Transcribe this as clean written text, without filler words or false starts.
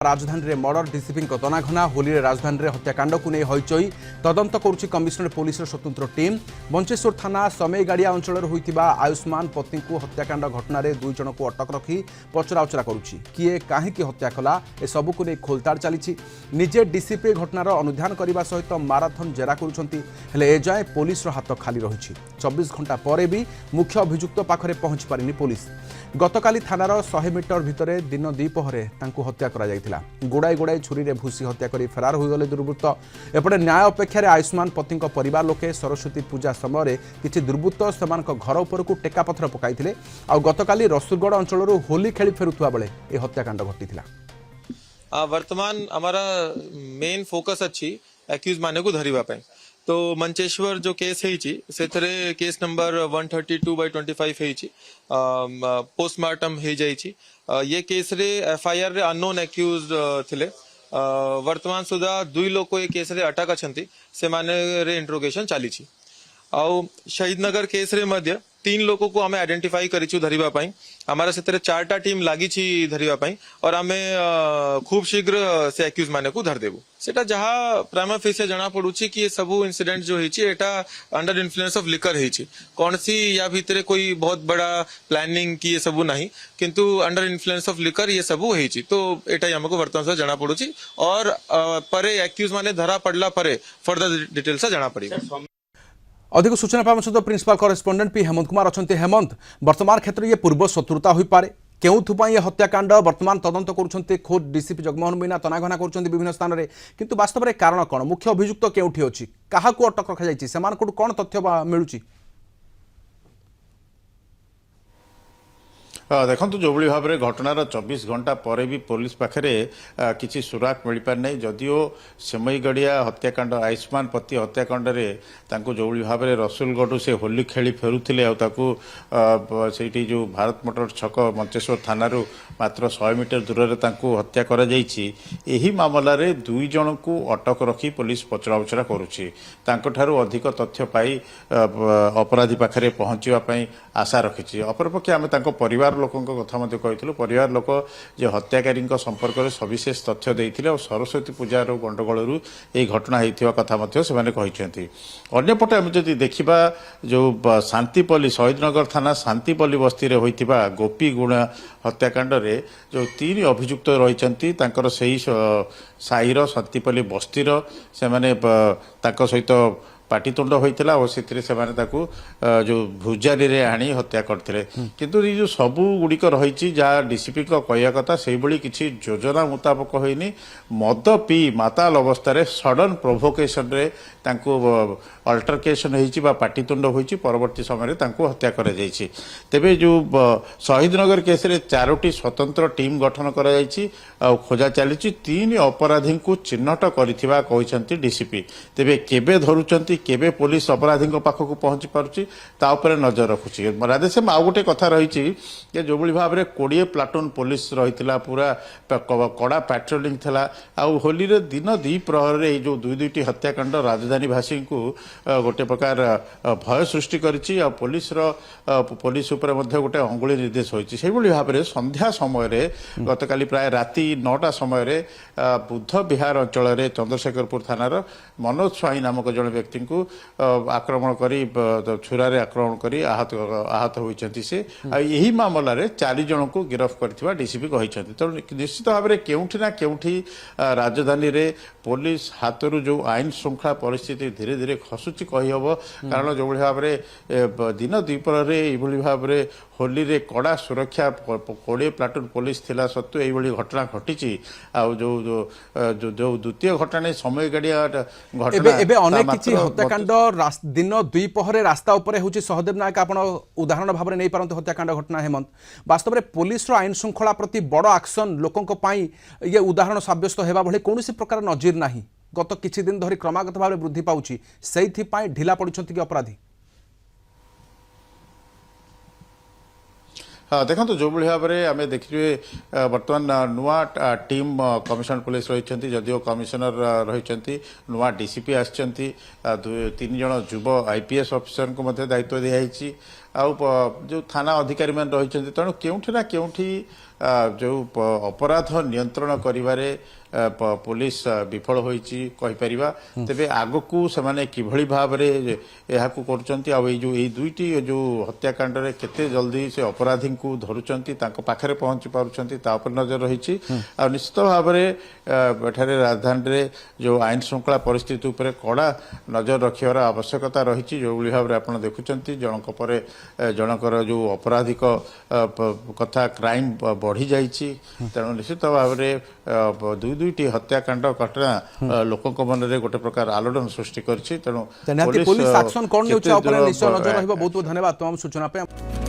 राजधानी में murder DCP तनाघना Holi राजधानी में हत्याकांड को नहीं हईचई तदंत करुच्ची कमिशनरेट पुलिस स्वतंत्र टीम बंचेश्वर थाना समेगाड़िया अंचल होता आयुष्मान पत्नी को हत्याकांड घटना दुई जन को अटक रखी पचराउचरा करुच्ची किए कहीं हत्या कला ए सबू को नहीं खोलताड़ चली निजे डीसीपी घटनार अनुधान करने सहित माराथन जेरा करुँच एजाए पुलिस हाथ खाली रही 24 घंटा पर भी मुख्य अभियुक्त पाखरे पहुंची पारिनी पुलिस गतकाली थानार 100 मीटर भितर दिन द्विपहरे हत्या करा गोड़ाई गोड़ाई छुरी रे भूसी हत्या कर फेरार होगले दुर्वृत्त एपटे न्याय अपेक्षा आयुष्मान पति परिवार लोके सरस्वती पूजा समय किसी दुर्वृत्त से घर उपर को टेका पथर पकाई गतकाली रसूलगढ़ अंचल होली खेली फेरुवा बेले यह हत्याकांड घटी वर्तमान हमारा मेन फोकस अच्छी एक्यूज माने को धरिबा पे तो मंचेश्वर जो केस है केस नंबर 132/25 है पोस्टमार्टम हो जाइए ये केस रे एफआईआर रे अननोन एक्यूज थिले वर्तमान सुधा दुई लोग ये केस रे अटक अछंती से माने रे इंट्रोगेशन चली आउ शहीद नगर केस रे मध्य 3 लोगों को हमें आइडेंटिफाई करिछु धरिबा पई हमारा से 4टा टीम लागी छी धरिबा पई और हमें खूब शीघ्र से एक्यूज माने को धर देबु सेटा जहा प्राइमा फेसिया जना पडुची कि ये सबु इंसिडेंट जो हेची एटा अंडर इन्फ्लुएंस ऑफ लिकर हेची कौन सी या भीतरे कोई बहुत बड़ा प्लानिंग की ये सबु नहीं किंतु अंडर इन्फ्लुएंस ऑफ लिकर ये सबु हेची तो एटा हमको वर्तमान से जना पडुची और परे एक्यूज माने धरा पडला परे फर्दर डिटेल्स जना पड़ी अधिक सूचना पावन सहित principal correspondent P Hemant Kumar अच्छा हेमंत वर्तमान क्षेत्र में ये पूर्व शत्रुता हो पारे केउथुपाई ये हत्याकांड वर्तमान तदंत करुछन्ते खोद डीसीपी जगमोहन मीना तनाघना करुछन्ते विभिन्न स्थान में किंतु वास्तव में कारण कौन मुख्य अभियुक्त केउठी अछि काहाकू अटक रखा जायछि सेमानकु कोन तथ्य मिलुछि देखो जो भाव में घटनार 24 घंटा पर भी पुलिस पाखे किसी सुराग मिल पार नहीं जदिओ सेमईगढ़िया हत्याकांड आयुष्मान पति हत्याकांड जो भाव में रसूलगढ़ से होली खेली फेरुले आठी जो भारत मोटर छक मंचेश्वर थाना मात्र 100 मीटर दूर में हत्या कर मामलें 2 जन को अटक रखी पुलिस पचराउचरा करुच्ची अधिक तथ्य पाई अपराधी पाखे पहुँचापी आशा रखी अपरपक्षे आम परिवार लोकों कथा कही परिवार लोक जे हत्याकारी संपर्क में सविशेष तथ्य देते और सरस्वती पूजार गंडगोल ये घटना होता कथा से अंपटे आम जब देखा जो शांतिपल्ली शहीदनगर थाना शांतिपल्ली बस्ती में होता गोपी गुणा हत्याकांड जो 3 अभियुक्त रही साईर शांतिपल्ली बस्तीर से सहित पाटितुंड होता और से जो भुजारी रे आनी हत्या करते किंतु ये जो सबू गुड़िक रही जहाँ डीसीपी कहया कथा से किसी योजना मुताबक होनी मद पी माताल अवस्था सडन प्रोभोकेशन रे अल्टरकेशन हो पाटितुंड हो परवर्ती समय हत्या कर तेबे जो शहीदनगर केस रे 4टी स्वतंत्र टीम गठन कर खोजा चली 3 अपराधी को चिन्हट कर डीसीपी तेबे केबे धरुचंती केबे पुलिस अपराधी पाखक पहुंची पारुची ता उपरे नजर रखुची राधेश्याम आउ गोटे कथा रही जो भाव में 20 प्लाटून पुलिस रही पूरा कड़ा पेट्रोलिंग थला आउ होली रे दिन 2 प्रहर जो 2-2टी हत्याकांड राजधानीवासी को गोटे प्रकार भय सृष्टि करिछि पुलिस उपर गोटे अंगुली निर्देश होइछि से भाव में संध्या समय गतकाली प्राय राति 9टा समय बुद्ध विहार अंचल चंद्रशेखरपुर थानार मनोज स्वाई नामक जन व्यक्ति को आक्रमण कर छुरा आक्रमण कर आहत होती से यही मामलें 4 जन को गिरफ्त कर डीसीपी कहते तो निश्चित भाव में केउठी ना केउठी राजधानी रे पुलिस हाथरू जो आईन श्रृंखला परिस्थिति धीरे धीरे खसुची कहीहब कारण जो भाव में दिन द्विपहर ये भाव में होली रे कड़ा सुरक्षा 20 प्लाटून पुलिस थिला सत्वे ये घटना घटी जो द्वितीय घटना समय गाड़िया घटना हत्याकांड दिन 2 पहरे रास्ता उपरे होची सहदेव नायक आपण उदाहरण भाव में नहीं पारंत हत्याकांड घटना हेमंत वास्तव में पुलिस आईन श्रृंखला प्रति बड़ एक्शन लोकों ये उदाहरण सब्यस्त होगा भली कौन प्रकार नजीर नहीं गत किछि दिन धरी क्रमागत भाव में वृद्धि पाउची सेइथिपाई ढिला पड़ुछंती कि अपराधी हाँ देखो जो भाव में आम देखिए बर्तमान नुआ टीम कमिशनर पुलिस रही जदिओ कमिशनर रही नुआ डीसीपी आसचंती 3 जन युव आईपीएस ऑफिसर को दायित्व दिखाई जो थाना अधिकारी मैंने रही तेणु केउठी ना केउठी जो अपराध नियंत्रण करिवारे पुलिस विफल होईची कहि परिबा तेबे आगकू समाने किभଳି भाबरे एहाकू करचंती आ जो ए दुईटी जो हत्याकांड रे केते जल्दी से अपराधी को धरुचंती तांको पाखरे पहुंची पारुचंती ता पर नजर रहिची आ निश्चित भाबरे एठारे राजधानी रे जो आईन श्रृंखला परिस्थिति उपरे कड़ा नजर रखिबार आवश्यकता रहिची जो भଳି भाबरे आपण देखुचंती जनक परे जनकर जो आपराधिक कथा क्राइम बढ़ी जाइची तेणु निश्चित भाबरे दुईटी हत्याकांड घटना लोक मन में गोटे प्रकार आलोड़न सृष्टि करछि तेणु पुलिस एक्शन कौन निश्चय निश्चय नजर रहिबो। बहुत बहुत धन्यवाद तमाम सूचना पे।